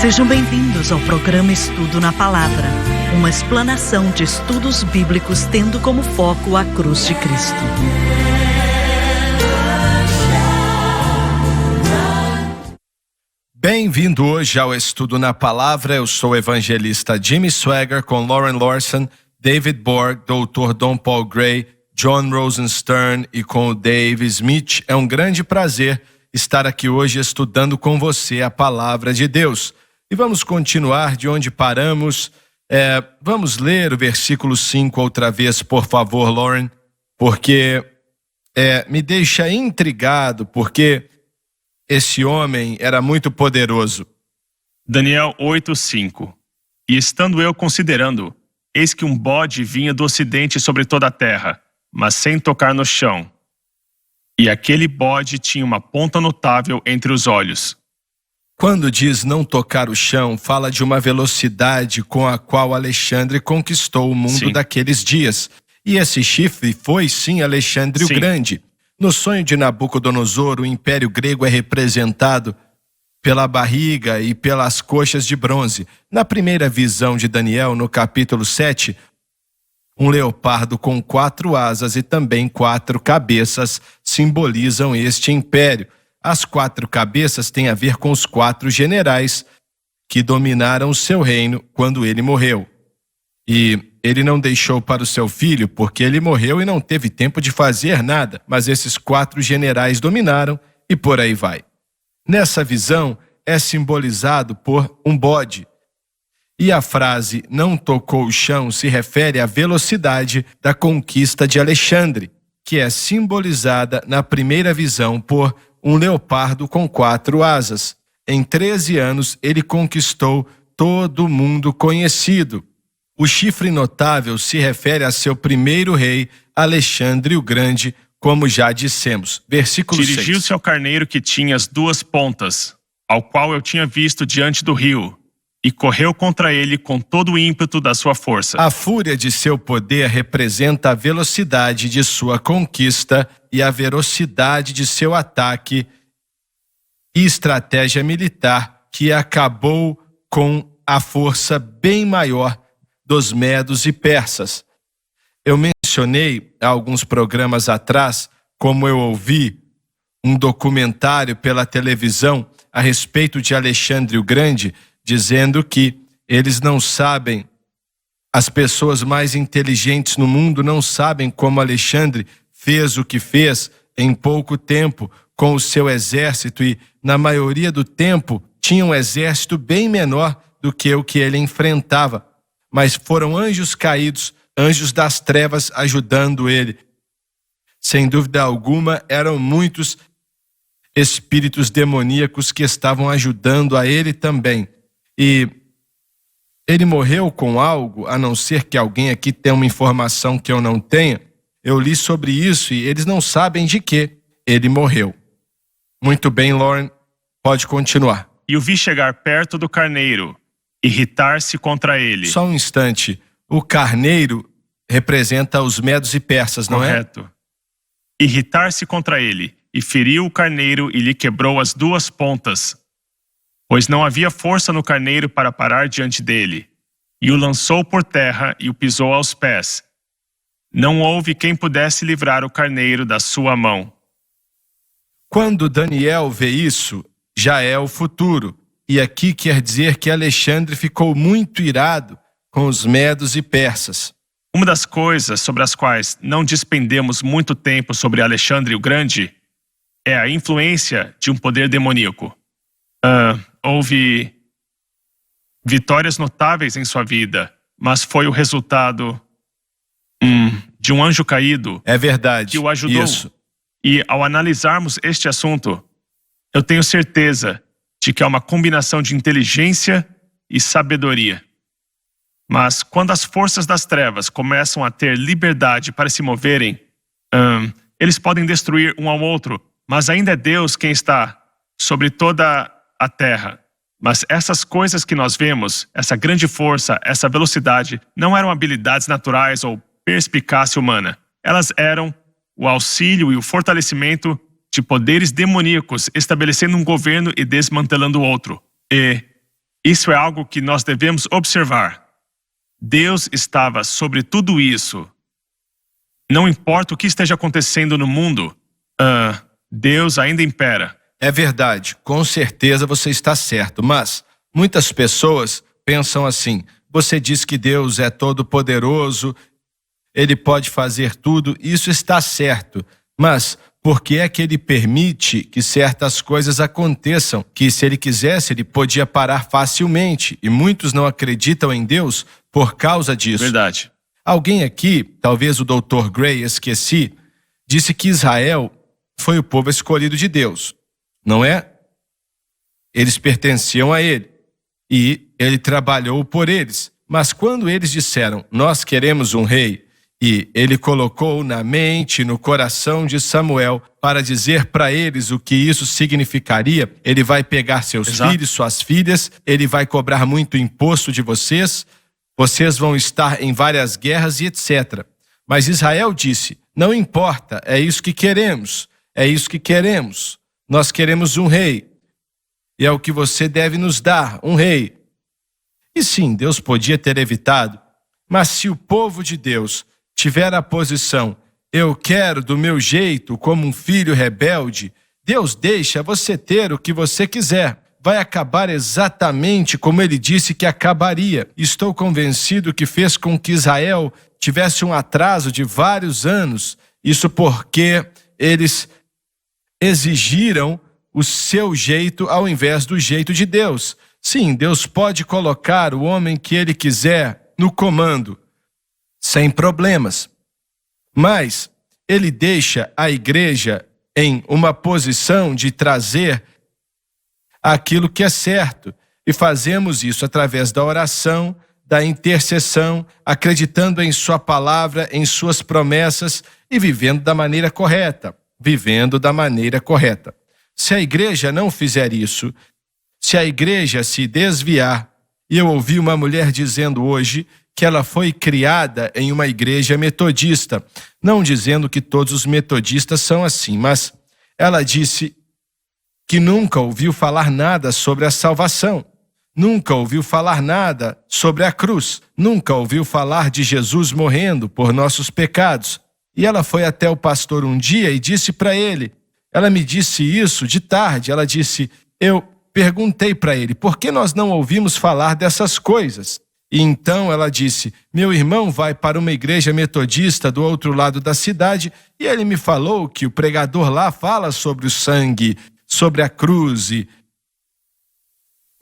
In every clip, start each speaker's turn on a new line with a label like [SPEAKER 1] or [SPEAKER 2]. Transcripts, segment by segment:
[SPEAKER 1] Sejam bem-vindos ao programa Estudo na Palavra, uma explanação de estudos bíblicos tendo como foco a cruz de Cristo.
[SPEAKER 2] Bem-vindo hoje ao Estudo na Palavra. Eu sou o evangelista Jimmy Swaggart com Lauren Lawson, David Borg, Dr. Don Paul Gray, John Rosenstern e com o Dave Smith. É um grande prazer estar aqui hoje estudando com você a Palavra de Deus. E vamos continuar de onde paramos. Vamos ler o versículo 5 outra vez, por favor, Lauren, porque me deixa intrigado, porque esse homem era muito poderoso.
[SPEAKER 3] Daniel 8:5. E estando eu considerando, eis que um bode vinha do ocidente sobre toda a terra, mas sem tocar no chão. E aquele bode tinha uma ponta notável entre os olhos.
[SPEAKER 2] Quando diz não tocar o chão, fala de uma velocidade com a qual Alexandre conquistou o mundo daqueles dias. E esse chifre foi, sim, Alexandre o Grande. No sonho de Nabucodonosor, o Império Grego é representado pela barriga e pelas coxas de bronze. Na primeira visão de Daniel, no capítulo 7, um leopardo com 4 asas e também 4 cabeças simbolizam este império. As 4 cabeças têm a ver com os 4 generais que dominaram o seu reino quando ele morreu. E ele não deixou para o seu filho porque ele morreu e não teve tempo de fazer nada, mas esses 4 generais dominaram e por aí vai. Nessa visão é simbolizado por um bode. E a frase não tocou o chão se refere à velocidade da conquista de Alexandre, que é simbolizada na primeira visão por um leopardo com 4 asas. Em 13 anos, ele conquistou todo o mundo conhecido. O chifre notável se refere a seu primeiro rei, Alexandre o Grande, como já dissemos. Versículo 6.
[SPEAKER 3] Dirigiu-se ao carneiro que tinha as 2 pontas, ao qual eu tinha visto diante do rio, e correu contra ele com todo o ímpeto da sua força.
[SPEAKER 2] A fúria de seu poder representa a velocidade de sua conquista e a velocidade de seu ataque e estratégia militar, que acabou com a força bem maior dos medos e persas. Eu mencionei há alguns programas atrás como eu ouvi um documentário pela televisão a respeito de Alexandre o Grande, dizendo que eles não sabem, as pessoas mais inteligentes no mundo não sabem como Alexandre fez o que fez em pouco tempo com o seu exército e, na maioria do tempo, tinha um exército bem menor do que o que ele enfrentava. Mas foram anjos caídos, anjos das trevas ajudando ele. Sem dúvida alguma, eram muitos espíritos demoníacos que estavam ajudando a ele também. E ele morreu com algo, a não ser que alguém aqui tenha uma informação que eu não tenha. Eu li sobre isso e eles não sabem de que ele morreu. Muito bem, Lauren, pode continuar.
[SPEAKER 3] E o vi chegar perto do carneiro, irritar-se contra ele.
[SPEAKER 2] Só um instante. O carneiro representa os medos e persas, não é?
[SPEAKER 3] Correto. Irritar-se contra ele, e feriu o carneiro e lhe quebrou as 2 pontas, pois não havia força no carneiro para parar diante dele, e o lançou por terra e o pisou aos pés. Não houve quem pudesse livrar o carneiro da sua mão.
[SPEAKER 2] Quando Daniel vê isso, já é o futuro. E aqui quer dizer que Alexandre ficou muito irado com os medos e persas.
[SPEAKER 3] Uma das coisas sobre as quais não despendemos muito tempo sobre Alexandre o Grande é a influência de um poder demoníaco. Houve vitórias notáveis em sua vida, mas foi o resultado de um anjo caído.
[SPEAKER 2] É verdade.
[SPEAKER 3] Que o ajudou.
[SPEAKER 2] Isso.
[SPEAKER 3] E ao analisarmos este assunto, eu tenho certeza de que é uma combinação de inteligência e sabedoria. Mas quando as forças das trevas começam a ter liberdade para se moverem, eles podem destruir um ao outro, mas ainda é Deus quem está sobre toda a terra. Mas essas coisas que nós vemos, essa grande força, essa velocidade, não eram habilidades naturais ou perspicácia humana. Elas eram o auxílio e o fortalecimento de poderes demoníacos estabelecendo um governo e desmantelando o outro. E Isso é algo que nós devemos observar. Deus estava sobre tudo isso. Não importa o que esteja acontecendo no mundo, Deus ainda impera.
[SPEAKER 2] É verdade, com certeza você está certo, mas muitas pessoas pensam assim: você diz que Deus é todo-poderoso, Ele pode fazer tudo, isso está certo, mas por que é que Ele permite que certas coisas aconteçam, que se Ele quisesse, Ele podia parar facilmente, e muitos não acreditam em Deus por causa disso.
[SPEAKER 3] Verdade.
[SPEAKER 2] Alguém aqui, talvez o Dr. Gray, esqueci, disse que Israel foi o povo escolhido de Deus, não é? Eles pertenciam a Ele e Ele trabalhou por eles. Mas quando eles disseram, nós queremos um rei, e Ele colocou na mente e no coração de Samuel para dizer para eles o que isso significaria, Ele vai pegar seus filhos, suas filhas, Ele vai cobrar muito imposto de vocês, vocês vão estar em várias guerras e etc. Mas Israel disse, não importa, é isso que queremos, é isso que queremos. Nós queremos um rei, e é o que você deve nos dar, um rei. E sim, Deus podia ter evitado, mas se o povo de Deus tiver a posição, eu quero do meu jeito, como um filho rebelde, Deus deixa você ter o que você quiser. Vai acabar exatamente como Ele disse que acabaria. Estou convencido que fez com que Israel tivesse um atraso de vários anos, isso porque eles exigiram o seu jeito ao invés do jeito de Deus. Sim, Deus pode colocar o homem que Ele quiser no comando, sem problemas. Mas Ele deixa a igreja em uma posição de trazer aquilo que é certo. E fazemos isso através da oração, da intercessão, acreditando em Sua palavra, em Suas promessas e vivendo da maneira correta. Vivendo da maneira correta. Se a igreja não fizer isso, se a igreja se desviar, e eu ouvi uma mulher dizendo hoje que ela foi criada em uma igreja metodista, não dizendo que todos os metodistas são assim, mas ela disse que nunca ouviu falar nada sobre a salvação, nunca ouviu falar nada sobre a cruz, nunca ouviu falar de Jesus morrendo por nossos pecados. E ela foi até o pastor um dia e disse para ele, ela me disse isso de tarde, ela disse, eu perguntei para ele, por que nós não ouvimos falar dessas coisas? E então ela disse, meu irmão vai para uma igreja metodista do outro lado da cidade e ele me falou que o pregador lá fala sobre o sangue, sobre a cruz. E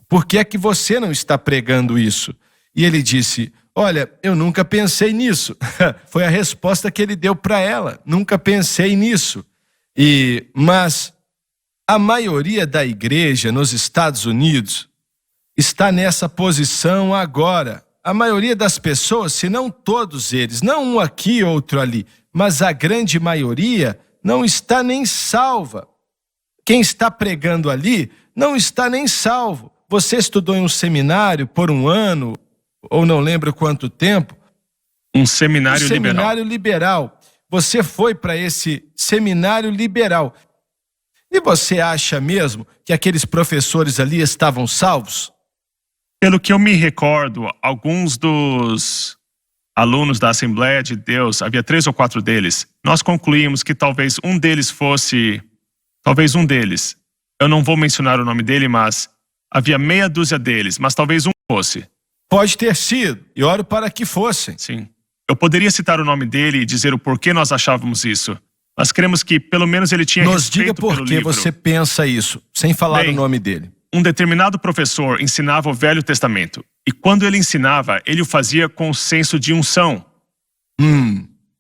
[SPEAKER 2] por que é que você não está pregando isso? E ele disse, olha, eu nunca pensei nisso. Foi a resposta que ele deu para ela, nunca pensei nisso. Mas a maioria da igreja nos Estados Unidos está nessa posição agora. A maioria das pessoas, se não todos eles, não um aqui, outro ali, mas a grande maioria não está nem salva. Quem está pregando ali não está nem salvo. Você estudou em um seminário por um ano, ou não lembro quanto tempo.
[SPEAKER 3] Um seminário liberal.
[SPEAKER 2] Seminário liberal. Você foi para esse seminário liberal. E você acha mesmo que aqueles professores ali estavam salvos?
[SPEAKER 3] Pelo que eu me recordo, alguns dos alunos da Assembleia de Deus, havia 3 ou 4 deles, nós concluímos que talvez um deles, eu não vou mencionar o nome dele, mas havia meia dúzia deles, mas talvez um fosse.
[SPEAKER 2] Pode ter sido, e oro para que fossem.
[SPEAKER 3] Sim. Eu poderia citar o nome dele e dizer o porquê nós achávamos isso, mas cremos que pelo menos ele tinha
[SPEAKER 2] Nos
[SPEAKER 3] respeito
[SPEAKER 2] diga por
[SPEAKER 3] pelo
[SPEAKER 2] que
[SPEAKER 3] livro.
[SPEAKER 2] você pensa isso, sem falar o nome dele.
[SPEAKER 3] Um determinado professor ensinava o Velho Testamento. E quando ele ensinava, ele o fazia com senso de unção.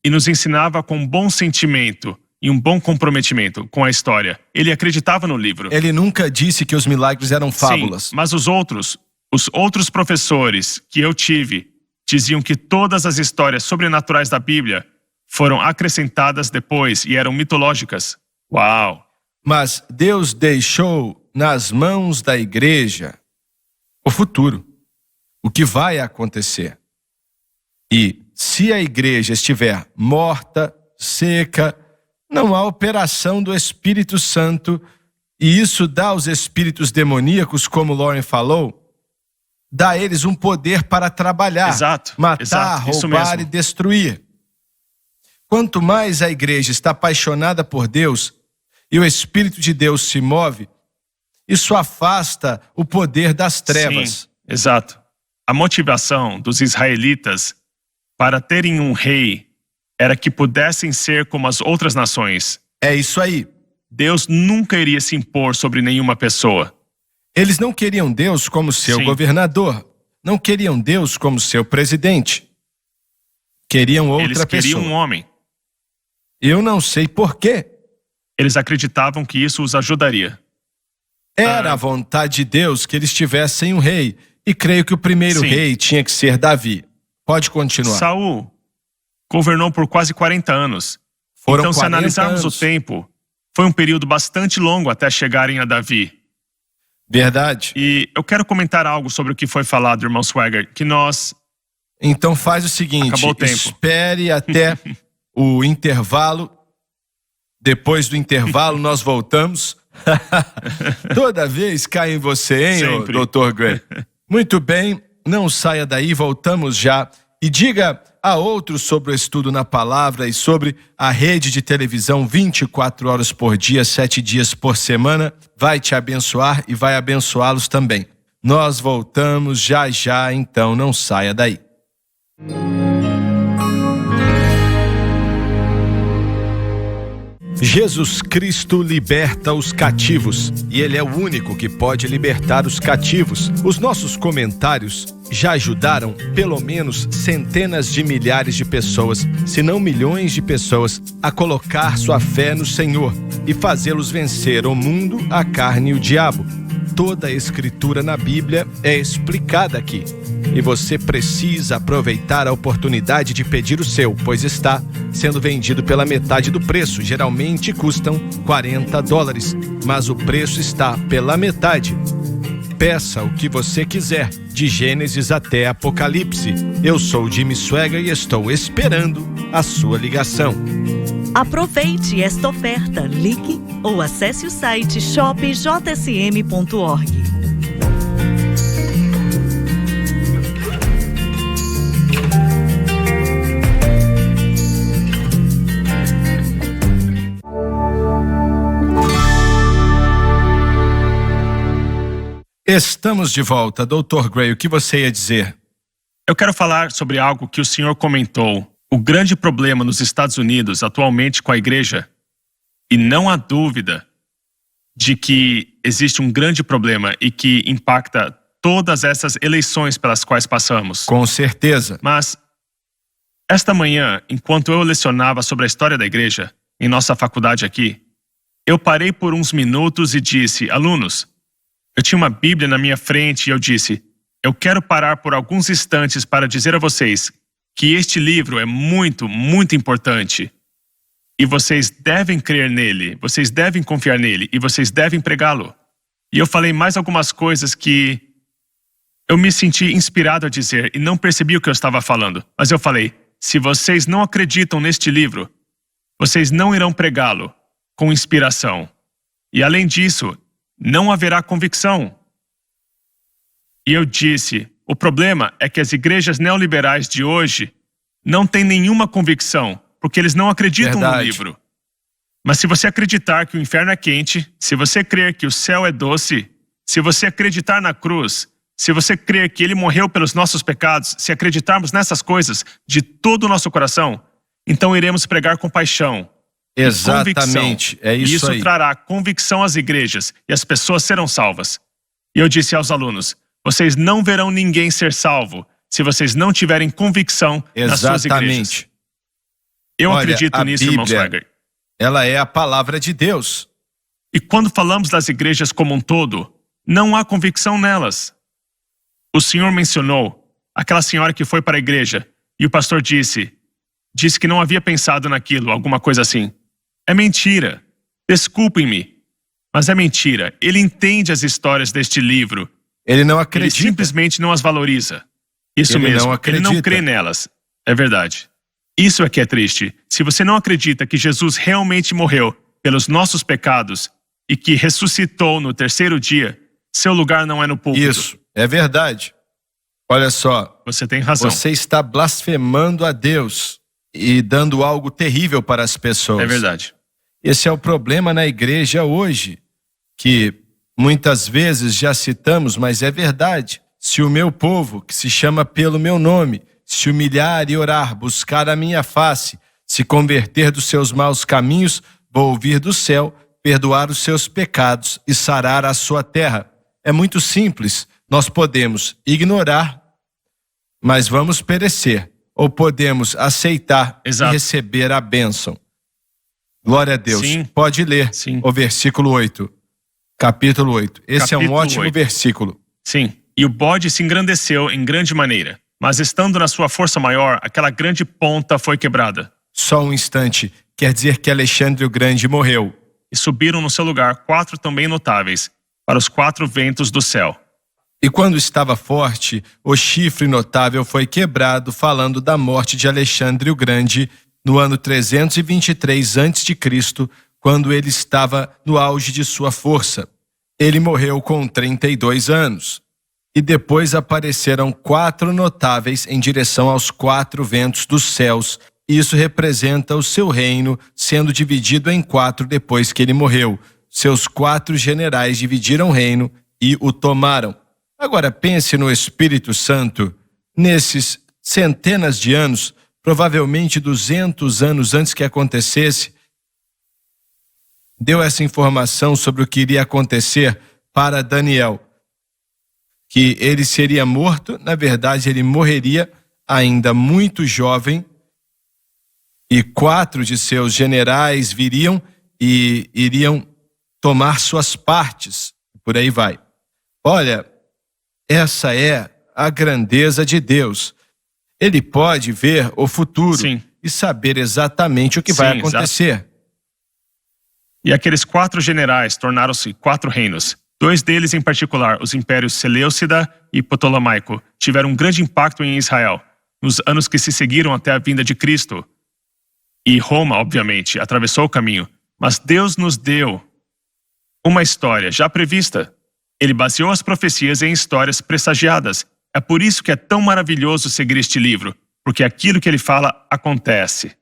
[SPEAKER 3] E nos ensinava com um bom sentimento e um bom comprometimento com a história. Ele acreditava no livro.
[SPEAKER 2] Ele nunca disse que os milagres eram fábulas.
[SPEAKER 3] Sim, mas os outros professores que eu tive diziam que todas as histórias sobrenaturais da Bíblia foram acrescentadas depois e eram mitológicas. Uau!
[SPEAKER 2] Mas Deus deixou nas mãos da igreja o futuro, o que vai acontecer. E se a igreja estiver morta, seca, não há operação do Espírito Santo, e isso dá aos espíritos demoníacos, como Lauren falou, dá a eles um poder para trabalhar, matar, roubar e destruir. Quanto mais a igreja está apaixonada por Deus e o Espírito de Deus se move, isso afasta o poder das trevas.
[SPEAKER 3] Sim, exato. A motivação dos israelitas para terem um rei era que pudessem ser como as outras nações.
[SPEAKER 2] É isso aí.
[SPEAKER 3] Deus nunca iria se impor sobre nenhuma pessoa.
[SPEAKER 2] Eles não queriam Deus como seu governador. Não queriam Deus como seu presidente. Queriam outra pessoa.
[SPEAKER 3] Eles queriam um homem.
[SPEAKER 2] Eu não sei por quê.
[SPEAKER 3] Eles acreditavam que isso os ajudaria.
[SPEAKER 2] Era a vontade de Deus que eles tivessem um rei. E creio que o primeiro rei tinha que ser Davi. Pode continuar.
[SPEAKER 3] Saul governou por quase 40 anos. Então, se analisarmos o tempo, foi um período bastante longo até chegarem a Davi.
[SPEAKER 2] Verdade.
[SPEAKER 3] E eu quero comentar algo sobre o que foi falado, irmão Swagger, que nós...
[SPEAKER 2] Então faz o seguinte,
[SPEAKER 3] acabou o tempo.
[SPEAKER 2] Espere até o intervalo. Depois do intervalo nós voltamos. Toda vez cai em você, hein, Dr. Gray? Muito bem, não saia daí, voltamos já. E diga a outros sobre o estudo na palavra e sobre a rede de televisão 24 horas por dia, 7 dias por semana. Vai te abençoar e vai abençoá-los também. Nós voltamos já já, então não saia daí. Jesus Cristo liberta os cativos e Ele é o único que pode libertar os cativos. Os nossos comentários já ajudaram pelo menos centenas de milhares de pessoas, se não milhões de pessoas, a colocar sua fé no Senhor e fazê-los vencer o mundo, a carne e o diabo. Toda a escritura na Bíblia é explicada aqui. E você precisa aproveitar a oportunidade de pedir o seu, pois está sendo vendido pela metade do preço. Geralmente custam $40, mas o preço está pela metade. Peça o que você quiser, de Gênesis até Apocalipse. Eu sou Jimmy Swagger e estou esperando a sua ligação.
[SPEAKER 1] Aproveite esta oferta, ligue ou acesse o site shopjsm.org.
[SPEAKER 2] Estamos de volta. Dr. Gray, o que você ia dizer?
[SPEAKER 3] Eu quero falar sobre algo que o senhor comentou. O grande problema nos Estados Unidos atualmente com a igreja, e não há dúvida de que existe um grande problema e que impacta todas essas eleições pelas quais passamos.
[SPEAKER 2] Com certeza.
[SPEAKER 3] Mas, esta manhã, enquanto eu lecionava sobre a história da igreja, em nossa faculdade aqui, eu parei por uns minutos e disse, alunos, eu tinha uma Bíblia na minha frente e eu disse, eu quero parar por alguns instantes para dizer a vocês que este livro é muito, muito importante. E vocês devem crer nele, vocês devem confiar nele e vocês devem pregá-lo. E eu falei mais algumas coisas que eu me senti inspirado a dizer e não percebi o que eu estava falando. Mas eu falei, se vocês não acreditam neste livro, vocês não irão pregá-lo com inspiração. E além disso, não haverá convicção. E eu disse, o problema é que as igrejas neoliberais de hoje não têm nenhuma convicção, porque eles não acreditam no livro. Mas se você acreditar que o inferno é quente, se você crer que o céu é doce, se você acreditar na cruz, se você crer que ele morreu pelos nossos pecados, se acreditarmos nessas coisas de todo o nosso coração, então iremos pregar com paixão.
[SPEAKER 2] Exatamente, é isso aí.
[SPEAKER 3] E isso trará convicção às igrejas e as pessoas serão salvas. E eu disse aos alunos, vocês não verão ninguém ser salvo se vocês não tiverem convicção nas suas igrejas. Eu acredito nisso, irmão Swagger.
[SPEAKER 2] Ela é a palavra de Deus.
[SPEAKER 3] E quando falamos das igrejas como um todo, não há convicção nelas. O senhor mencionou aquela senhora que foi para a igreja e o pastor disse que não havia pensado naquilo, alguma coisa assim. É mentira. Desculpem-me, mas é mentira. Ele entende as histórias deste livro.
[SPEAKER 2] Ele não acredita.
[SPEAKER 3] Ele simplesmente não as valoriza. Isso
[SPEAKER 2] ele
[SPEAKER 3] mesmo,
[SPEAKER 2] não acredita.
[SPEAKER 3] Ele não crê nelas. É verdade. Isso é que é triste. Se você não acredita que Jesus realmente morreu pelos nossos pecados e que ressuscitou no terceiro dia, seu lugar não é no púlpito.
[SPEAKER 2] Isso, é verdade. Olha só,
[SPEAKER 3] Você tem razão.
[SPEAKER 2] você está blasfemando a Deus e dando algo terrível para as pessoas.
[SPEAKER 3] É verdade.
[SPEAKER 2] Esse é o problema na igreja hoje, que muitas vezes já citamos, mas é verdade. Se o meu povo, que se chama pelo meu nome, se humilhar e orar, buscar a minha face, se converter dos seus maus caminhos, vou ouvir do céu, perdoar os seus pecados e sarar a sua terra. É muito simples. Nós podemos ignorar, mas vamos perecer. Ou podemos aceitar e receber a bênção. Glória a Deus.
[SPEAKER 3] Sim.
[SPEAKER 2] Pode ler o versículo 8. Capítulo 8. Esse é um ótimo versículo.
[SPEAKER 3] Sim. E o bode se engrandeceu em grande maneira, mas estando na sua força maior, aquela grande ponta foi quebrada.
[SPEAKER 2] Só um instante. Quer dizer que Alexandre o Grande morreu.
[SPEAKER 3] E subiram no seu lugar 4 também notáveis, para os 4 ventos do céu.
[SPEAKER 2] E quando estava forte, o chifre notável foi quebrado, falando da morte de Alexandre o Grande, no ano 323 a.C., quando ele estava no auge de sua força. Ele morreu com 32 anos. E depois apareceram 4 notáveis em direção aos 4 ventos dos céus. Isso representa o seu reino sendo dividido em 4 depois que ele morreu. Seus 4 generais dividiram o reino e o tomaram. Agora pense no Espírito Santo, nesses centenas de anos, provavelmente 200 anos antes que acontecesse, deu essa informação sobre o que iria acontecer para Daniel, que ele seria morto, na verdade ele morreria ainda muito jovem, e 4 de seus generais viriam e iriam tomar suas partes, por aí vai. Olha, essa é a grandeza de Deus. Ele pode ver o futuro e saber exatamente o que vai acontecer.
[SPEAKER 3] Exato. E aqueles 4 generais tornaram-se 4 reinos. 2 deles em particular, os impérios Seleucida e Ptolomaico, tiveram um grande impacto em Israel, nos anos que se seguiram até a vinda de Cristo. E Roma, obviamente, atravessou o caminho. Mas Deus nos deu uma história já prevista. Ele baseou as profecias em histórias pressagiadas. É por isso que é tão maravilhoso seguir este livro, porque aquilo que ele fala acontece.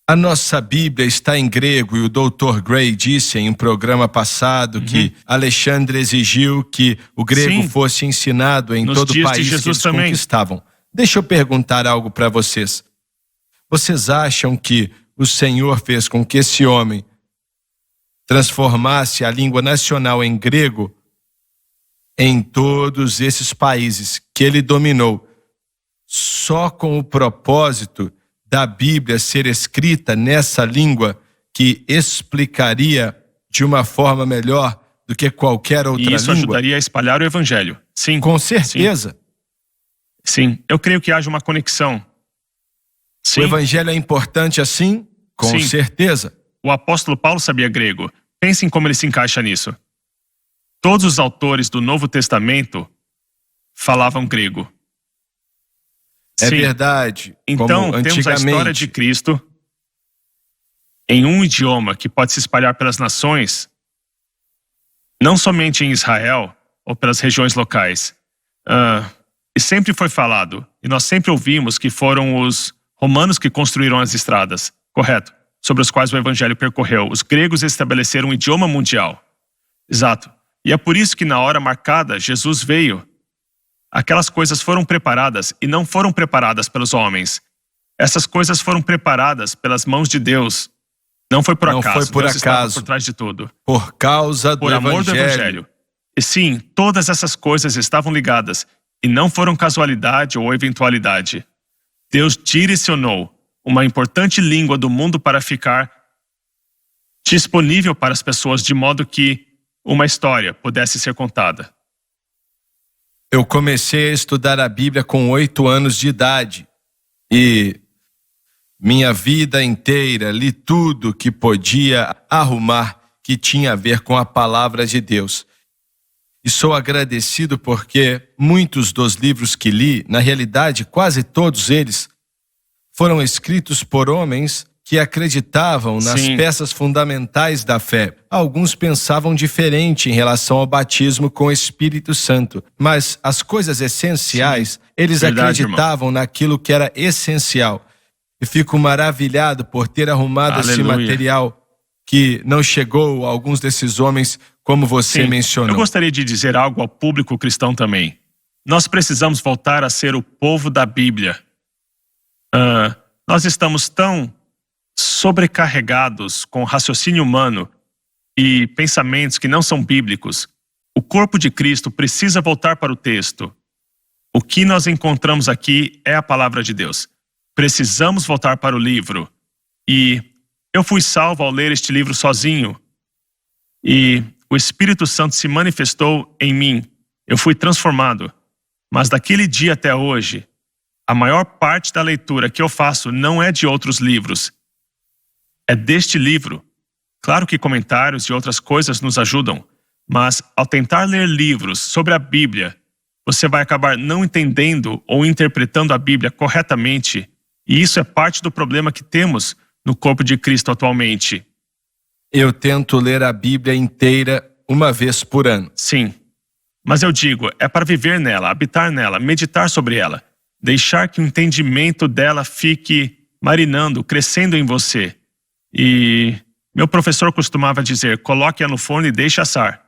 [SPEAKER 2] A nossa Bíblia está em grego e o Dr. Gray disse em um programa passado que Alexandre exigiu que o grego fosse ensinado em todo o país que eles conquistavam. Deixa eu perguntar algo para vocês. Vocês acham que o Senhor fez com que esse homem transformasse a língua nacional em grego em todos esses países que ele dominou, só com o propósito da Bíblia ser escrita nessa língua que explicaria de uma forma melhor do que qualquer outra língua?
[SPEAKER 3] E isso ajudaria a espalhar o evangelho. Sim.
[SPEAKER 2] Com certeza.
[SPEAKER 3] Sim. Eu creio que haja uma conexão. Sim.
[SPEAKER 2] O evangelho é importante assim? Com certeza.
[SPEAKER 3] O apóstolo Paulo sabia grego. Pensem como ele se encaixa nisso. Todos os autores do Novo Testamento falavam grego.
[SPEAKER 2] É verdade.
[SPEAKER 3] Então, temos a história de Cristo em um idioma que pode se espalhar pelas nações, não somente em Israel ou pelas regiões locais. E sempre foi falado, e nós sempre ouvimos que foram os romanos que construíram as estradas, correto? Sobre os quais o evangelho percorreu. Os gregos estabeleceram um idioma mundial. Exato. E é por isso que na hora marcada, Jesus veio. Aquelas coisas foram preparadas e não foram preparadas pelos homens. Essas coisas foram preparadas pelas mãos de Deus. Não foi por acaso.
[SPEAKER 2] Não foi por
[SPEAKER 3] Deus
[SPEAKER 2] acaso.
[SPEAKER 3] estava por trás de tudo.
[SPEAKER 2] Por causa do evangelho.
[SPEAKER 3] Por amor do evangelho. E sim, todas essas coisas estavam ligadas e não foram casualidade ou eventualidade. Deus direcionou uma importante língua do mundo para ficar disponível para as pessoas de modo que uma história pudesse ser contada.
[SPEAKER 2] Eu comecei a estudar a Bíblia com 8 anos de idade e minha vida inteira li tudo que podia arrumar que tinha a ver com a palavra de Deus. E sou agradecido porque muitos dos livros que li, na realidade quase todos eles, foram escritos por homens que acreditavam nas peças fundamentais da fé. Alguns pensavam diferente em relação ao batismo com o Espírito Santo, mas as coisas essenciais, eles acreditavam naquilo que era essencial. E fico maravilhado por ter arrumado esse material que não chegou a alguns desses homens, como você mencionou.
[SPEAKER 3] Eu gostaria de dizer algo ao público cristão também. Nós precisamos voltar a ser o povo da Bíblia. Nós estamos tão sobrecarregados com raciocínio humano e pensamentos que não são bíblicos. O corpo de Cristo precisa voltar para o texto. O que nós encontramos aqui é a palavra de Deus. Precisamos voltar para o livro. E eu fui salvo ao ler este livro sozinho. E o Espírito Santo se manifestou em mim. Eu fui transformado. Mas daquele dia até hoje, a maior parte da leitura que eu faço não é de outros livros. É deste livro. Claro que comentários e outras coisas nos ajudam, mas ao tentar ler livros sobre a Bíblia, você vai acabar não entendendo ou interpretando a Bíblia corretamente, e isso é parte do problema que temos no corpo de Cristo atualmente.
[SPEAKER 2] Eu tento ler a Bíblia inteira uma vez por ano.
[SPEAKER 3] Sim, mas eu digo, é para viver nela, habitar nela, meditar sobre ela, deixar que o entendimento dela fique marinando, crescendo em você. E meu professor costumava dizer, coloque-a no forno e deixe assar.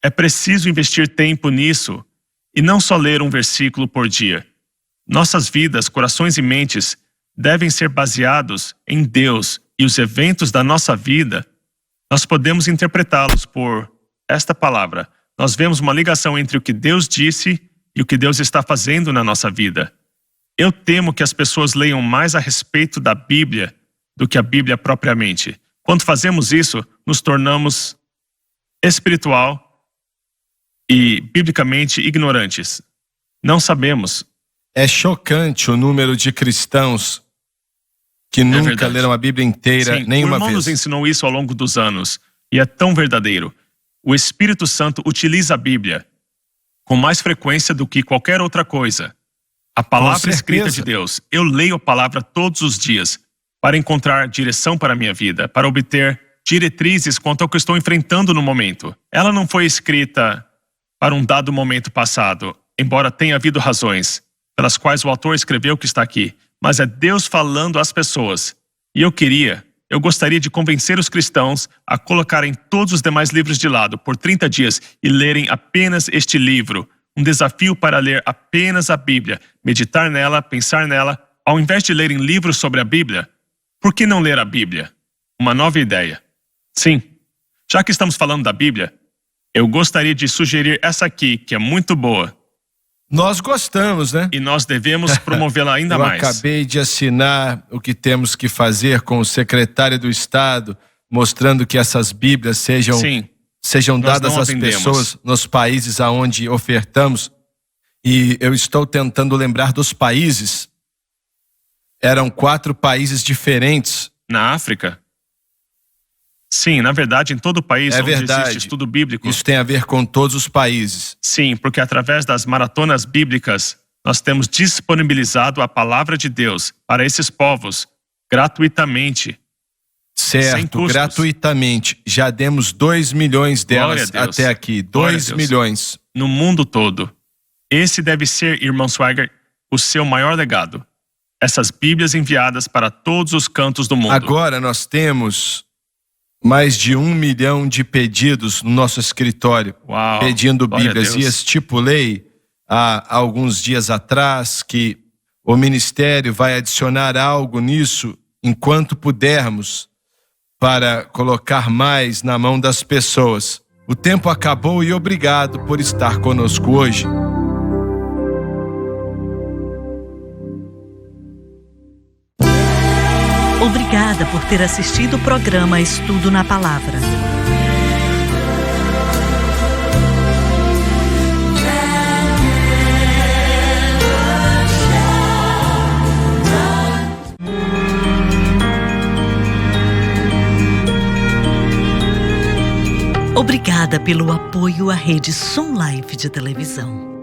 [SPEAKER 3] É preciso investir tempo nisso e não só ler um versículo por dia. Nossas vidas, corações e mentes devem ser baseados em Deus, e os eventos da nossa vida, nós podemos interpretá-los por esta palavra. Nós vemos uma ligação entre o que Deus disse e o que Deus está fazendo na nossa vida. Eu temo que as pessoas leiam mais a respeito da Bíblia do que a Bíblia propriamente. Quando fazemos isso, nos tornamos espiritual e biblicamente ignorantes. Não sabemos.
[SPEAKER 2] É chocante o número de cristãos que nunca leram a Bíblia inteira nenhuma vez. O irmão nos
[SPEAKER 3] ensinou isso ao longo dos anos e é tão verdadeiro. O Espírito Santo utiliza a Bíblia com mais frequência do que qualquer outra coisa. A palavra escrita de Deus. Eu leio a palavra todos os dias para encontrar direção para a minha vida, para obter diretrizes quanto ao que estou enfrentando no momento. Ela não foi escrita para um dado momento passado, embora tenha havido razões pelas quais o autor escreveu o que está aqui, mas é Deus falando às pessoas. E eu gostaria de convencer os cristãos a colocarem todos os demais livros de lado por 30 dias e lerem apenas este livro. Um desafio para ler apenas a Bíblia, meditar nela, pensar nela. Ao invés de lerem livros sobre a Bíblia, por que não ler a Bíblia? Uma nova ideia. Sim, já que estamos falando da Bíblia, eu gostaria de sugerir essa aqui, que é muito boa.
[SPEAKER 2] Nós gostamos, né?
[SPEAKER 3] E nós devemos promovê-la ainda mais.
[SPEAKER 2] Eu acabei de assinar o que temos que fazer com o secretário do Estado, mostrando que essas Bíblias sejam dadas às pessoas nos países aonde ofertamos. E eu estou tentando lembrar dos países. Eram 4 países diferentes.
[SPEAKER 3] Na África? Sim, na verdade, em todo o país onde existe estudo bíblico.
[SPEAKER 2] Isso tem a ver com todos os países.
[SPEAKER 3] Sim, porque através das maratonas bíblicas, nós temos disponibilizado a palavra de Deus para esses povos, gratuitamente.
[SPEAKER 2] Certo, gratuitamente. Já demos 2 milhões delas até aqui. 2 milhões.
[SPEAKER 3] No mundo todo. Esse deve ser, irmão Swagger, o seu maior legado. Essas Bíblias enviadas para todos os cantos do mundo.
[SPEAKER 2] Agora nós temos mais de 1 milhão de pedidos no nosso escritório.
[SPEAKER 3] Uau,
[SPEAKER 2] pedindo Bíblias. E estipulei há alguns dias atrás que o ministério vai adicionar algo nisso enquanto pudermos, para colocar mais na mão das pessoas. O tempo acabou e obrigado por estar conosco hoje.
[SPEAKER 1] Obrigada por ter assistido o programa Estudo na Palavra. Obrigada pelo apoio à rede Som Live de televisão.